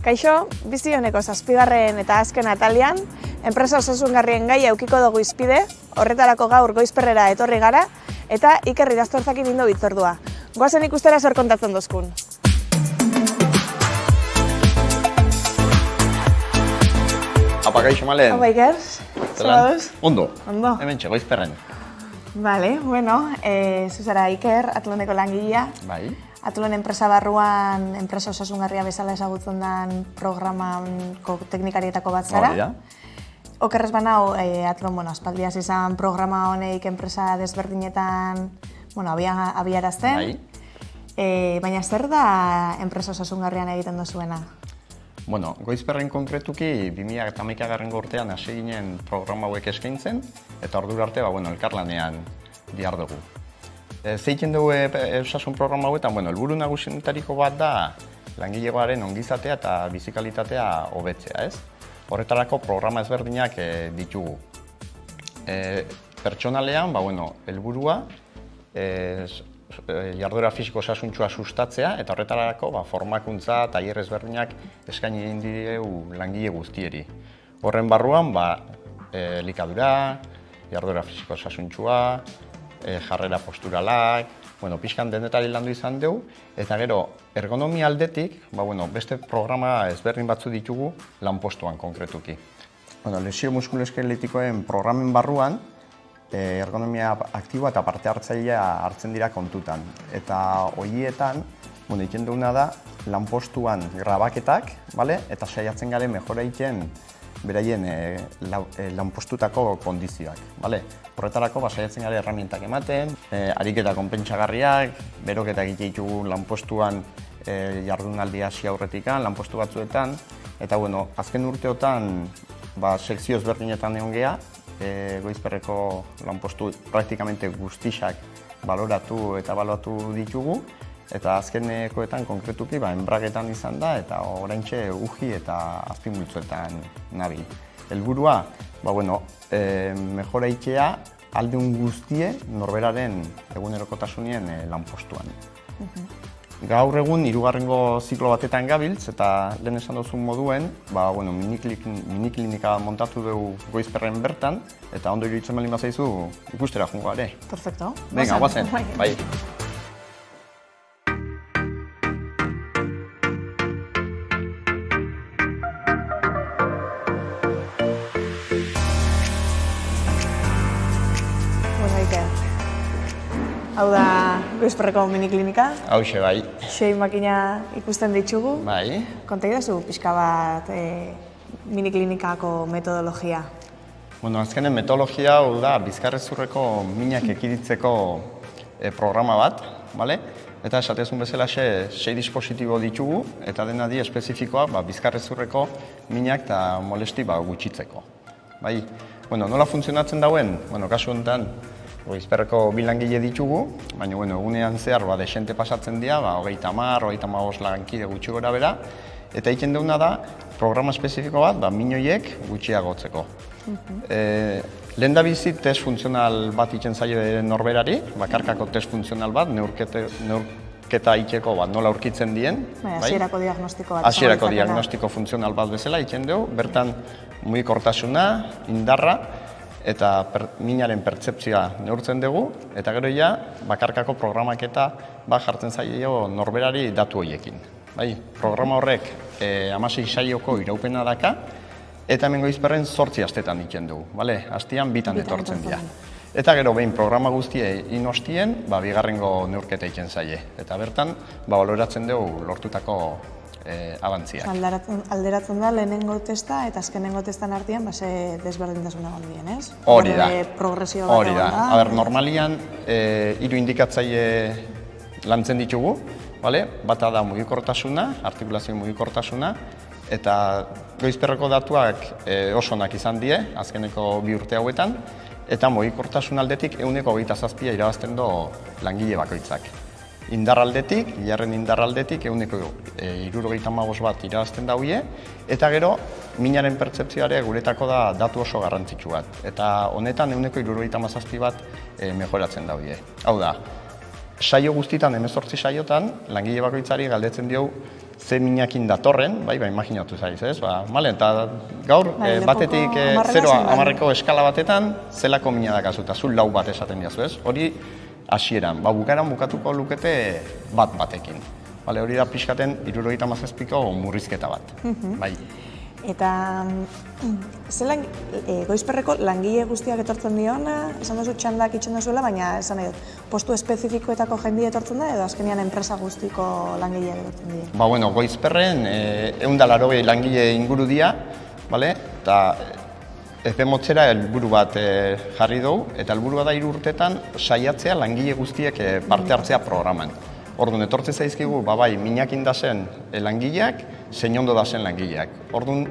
Kaixo, bizi honeko 7. eta azken atalean, enpresa osasungarrien gai edukiko dugu izpide, horretarako gaur Goizperrera etorri gara, eta Iker Idaztorzakin ingo bitzordua. Goazen ikustera zer kontatzen dozkun. Apa, kaixo, Malen? Apa, Iker? Zelan? Ondo. Ondo. Hemen Goizperren. Vale, bueno, zuzara Iker, Atloneko langilea. Bai. Atlon enpresa barruan, enpresa osasungarria bezala ezagutzen den programako teknikarietako bat zara. Hori da. Okerrez banau, Atlon, aspaldiaz izan programa honeik enpresa desberdinetan abiarazten. Bai. Baina zer da enpresa osasungarrian egiten duzuena? Bueno, Goizperren konkretuki 2011 urtean hasi ginen programa hauek eskaintzen, eta ordura arte elkarlanean dihardugu. Zeiten dugu osasun programa hauetan, helburu nagusienetariko bat da langilegoaren ongizatea eta bizikalitatea hobetzea, ez? Horretarako programa ezberdinak ditugu. Pertsonalean, helburua jarduera fisiko osasuntsua sustatzea eta horretarako formakuntza, tailer ezberdinak eskaini egin diregu langile guztieri. Horren barruan, elikadura, jarduera fisiko osasuntsua, jarrera posturalak, pixkan denetari landu izan dugu, eta gero, ergonomia aldetik, beste programa ezberdin batzu ditugu lanpostuan konkretuki. Lesio muskuloeskeletikoen programen barruan, ergonomia aktiboa eta parte hartzailea hartzen dira kontutan. Eta horietan, egiten duguna da, lanpostuan grabaketak, eta saiatzen garen mejora egiten beraien lanpostutako kondizioak. Horretarako saiatzen gara erramientak ematen, ariketa konpentsagarriak, beroketak egiten lanpostuan jardunaldi hasi aurretikan, lanpostu batzuetan, eta azken urteotan sekzio ezberdinetan egon geha, Goizperreko lanpostu praktikamente guztiak baloratu eta ebaluatu ditugu, eta azkenekoetan konkretuki enbragetan izan da, eta oraintxe uji eta azpimultzuetan nabil. Helburua, mejora itea aldeun guztie norberaren egunerokotasunien lanpostuan. Gaur egun, 3. ziklo batetan gabiltz, eta lehen esan duzun moduen, miniklinika montatu dugu Goizperren bertan, eta ondo iruditzen baldin bazaizu ikustera jungo gare. Perfecto. Venga, guazen. Bai. Hau da Goizperreko miniklinika. Hauxe, bai. 6 makina ikusten ditugu. Bai. Konta idazu pixka bat miniklinikako metodologia. Azkenen metodologia hau da bizkarrezurreko minak ekiditzeko programa bat, eta esatezun bezala 6 dispositibo ditugu, eta dena di espezifikoa bizkarrezurreko minak eta molesti gutxitzeko. Nola funtzionatzen dauen, kasu honetan, Goizperreko 2 langile ditugu, baina egunean zehar desente pasatzen dira, 30-35 lankide gutxi gora bera, eta egiten duguna da programa espezifiko bat minoiek gutxiagotzeko. Lehen da bizi test funtzional bat egiten zaio norberari, bakarkako test funtzional bat, neurketa egiteko nola aurkitzen dien. Hasierako diagnostiko bat. Hasierako diagnostiko funtzional bat bezala egiten dugu, bertan mugikortasuna, indarra, eta minaren pertzeptzioa neurtzen dugu, eta gero bakarkako programaketa jartzen zaio norberari datu horiekin. Programa horrek 16 saioko iraupena daka, eta hemen Goizperren 8 astetan egiten dugu. Astean 2 etortzen dira. Eta gero behin programa guztie inostien, 2. neurketa egiten zaie. Eta bertan, baloratzen dugu lortutako abantziak. Alderatzen da lehenengo testa eta azkenengo testan artean desberdintasun egon dien, ez? Hori da. Progresio bat egon da. Normalian 3 indikatzaile lantzen ditugu, bata da mugikortasuna, artikulazio mugikortasuna, eta Goizperreko datuak oso onak izan die, azkeneko 2 urte hauetan, eta mugikortasun aldetik 127 irabazten du langile bakoitzak. Indarraldetik, jarren indarraldetik, 175 bat irabazten daude, eta gero, minaren pertzepzioare guretako da datu oso garrantzitsu bat. Eta honetan 177 bat mejoratzen daude. Hau da, saio guztietan, 18 saiotan, langile bakoitzari galdetzen diogu ze minakin datorren, bai, imaginatu zaiz, ez? Male, eta gaur, batetik 0-10 eskala batetan, zelako mina dakazu, eta zu lau bat esaten diazu, ez? Hori hasieran, bukaeran bukatuko lukete bat batekin. Hori da pixkaten 77ko murrizketa bat, bai. Eta zelan Goizperreko langile guztiak etortzen diona, esan duzu txandak itxen duzuela, baina esan nahi dut, postu espezifikoetako jendie etortzen da edo azkenean enpresa guztiko langileak etortzen dira? Goizperren 180 langile inguru dira, eta epemotzera helburu bat jarri dugu, eta helburua da 3 urtetan saiatzea langile guztiek parte hartzea programan. Orduan, etortze zaizkigu, bai, minakin da zen langileak, zein ondo da zen langileak. Orduan,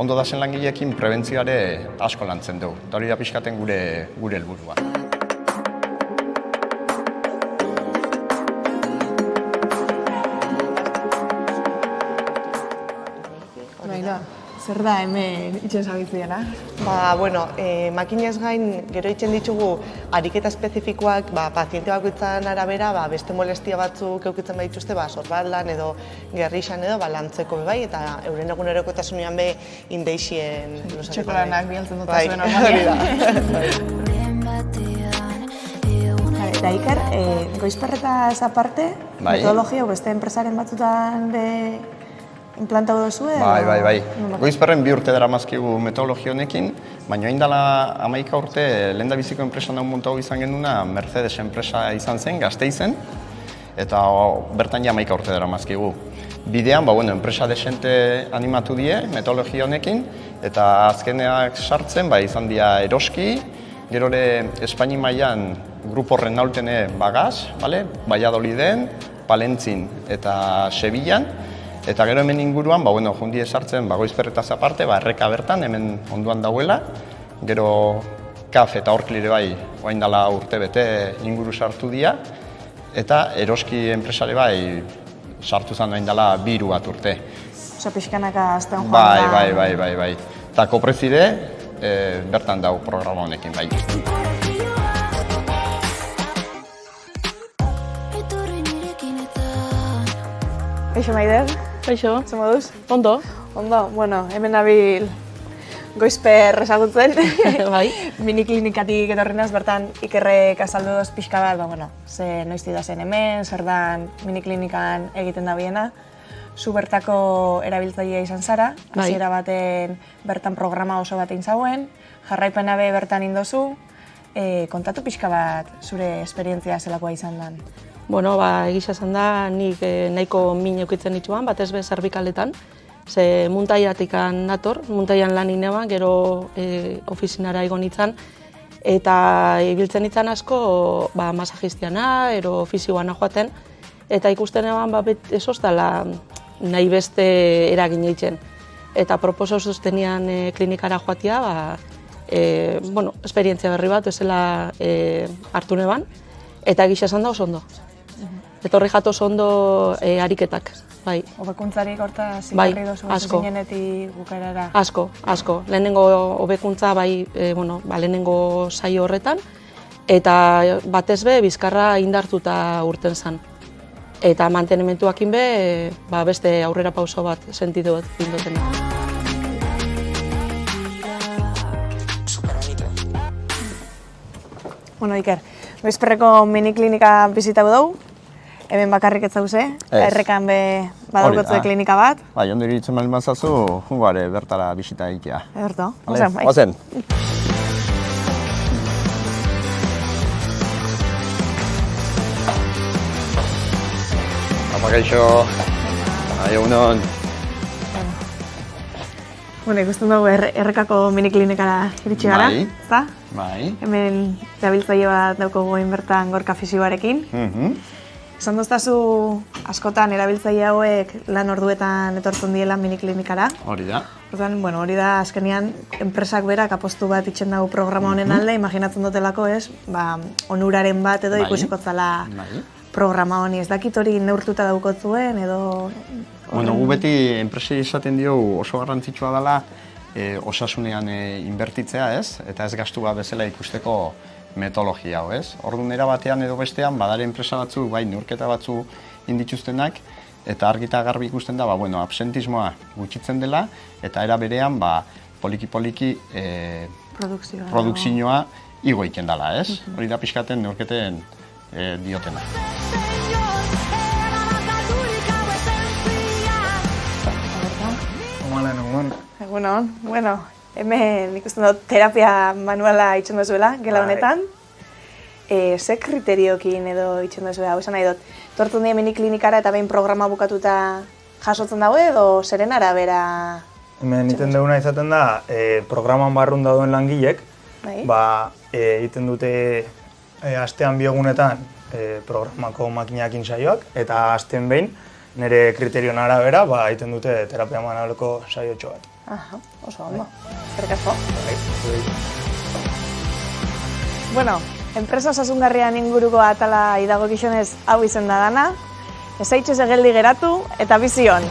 ondo da zen langileekin prebentzioare asko lantzen dugu. Eta hori da pixkaten gure helburua. Zer da hemen itxen zabitziena? Makinez gain gero itxen ditugu ariketa espezifikoak paziente bakoitzaren arabera beste molestia batzuk eukitzen badituzte sorbaldan edo gerrixan edo lantzeko bai eta euren egunerokotasunean be indeixien txokolanak bialtzen dut zuen normalia. Eta Iker, Goizperretaz aparte, metodologia beste enpresaren batzutan implantau duzu edo? Bai. Goizperren 2 urte daramazkigu metodologia honekin, baina hain dela 11 urte lehendabiziko enpresa nahi montau izan genuna Mercedes enpresa izan zen, Gasteizen, eta bertan ja 11 urte daramazkigu. Bidean, enpresa desente animatu die metodologia honekin, eta azkeneak sartzen izan dira Eroski, gero ere Espaini mailan Grupo Renaultene Bagaz, Valladoliden, Palentzin eta Sevillan, eta gero hemen inguruan, jundi esartzen Goizperretaz aparte, erreka bertan, hemen onduan dauela, gero KAF eta Orklire bai, oain dela urte bete inguru sartu dira, eta Eroski enpresare bai sartu zen oain dela 2 bat urte. Osa pixkanaka azten joan da? Bai. Eta Koprezide bertan dau programa honekin bai. Eixo, Maider? Eixo. Zer moduz? Ondo. Ondo, hemen nabil Goizper ezagutzen. Bai. Miniklinikatik etorrinaz, bertan Ikerrek azaldu doz pixka bat, ze noizti da zen hemen, zer dan miniklinikan egiten da biena. Zu bertako erabiltzailea izan zara, hasiera baten bertan programa oso bat egin zauen, jarraipena be bertan indozu, kontatu pixka bat zure esperientzia zelakoa izan den. Egisa esan da, nik nahiko min eukitzen dituan, batez be zerbikaletan. Ze muntaiatikan nator, muntaian lan ineban, gero ofizinara egon nintzen. Eta ibiltzen nintzen asko masajistiana, ero ofizioana joaten. Eta ikusten eban, ez oztala nahi beste eragin eitzen. Eta proposo sostenian klinikara joatia, esperientzia berri bat, ezela hartu neban. Eta egisa esan da oso ondo. Etorri jato oso ondo ariketak, bai. Hobekuntzarik horta zigarri dozu zinenetik bukaerara? Asko. Lehenengo hobekuntza, lehenengo saio horretan, eta batez be, bizkarra indartuta urten zen. Eta mantenementuakin be, beste aurrera pauso bat sentitu bat induten. Iker, Goizperreko miniklinika bizitau dugu, hemen bakarrik ez zauze, errekan be badaukotzu klinika bat. Ondo iritzen bali mazazu, jungoare bertara bisita egitea. Ederto, ozen. Apa gaixo, egunon. Ikusten dugu errekako miniklinikara iritsi gara, ezta? Bai. Hemen erabiltzaile bat daukagu bertan Gorka fisioarekin. Esan doztazu askotan erabiltzaile hauek lan orduetan etortzen diela miniklinikara. Hori da. Hori da azkenean enpresak berak apostu bat itxen dugu programa honen alde, imaginatzen dutelako onuraren bat edo ikusiko zala programa honi. Ez dakit hori neurtuta daukotzuen edo... Gu beti enpresi izaten dio oso garrantzitsua dela osasunean inbertitzea, ez? Eta ez gastu bat bezala ikusteko metodologia hau, ez? Orduan era batean edo bestean, badare enpresa batzu, neurketa batzu indituztenak, eta argi eta garbi ikusten da, absentismoa gutxitzen dela, eta era berean, poliki-poliki produkzioa igo egiten dela, ez? Hori da pixkaten neurketen diotena. Egunon, hemen ikusten dut terapia manuala itxen duzuela, gela honetan. Ze kriteriokin edo itxen duzuela, esan nahi dut, tortu nire miniklinikara eta behin programa bukatuta jasotzen dago edo zeren arabera? Hemen egiten duguna izaten da, programan barrun dauden langilek, egiten dute astean bi egunetan programako makinekin saioak, eta astean behin nire kriterion arabera egiten dute terapia manualeko saiotxo bat. Aha, oso ondo. Eskerrik asko. Enpresa osasungarrian inguruko atala idagokizunez hau izen da dana. Ez zaitxez egeldi geratu eta bizion.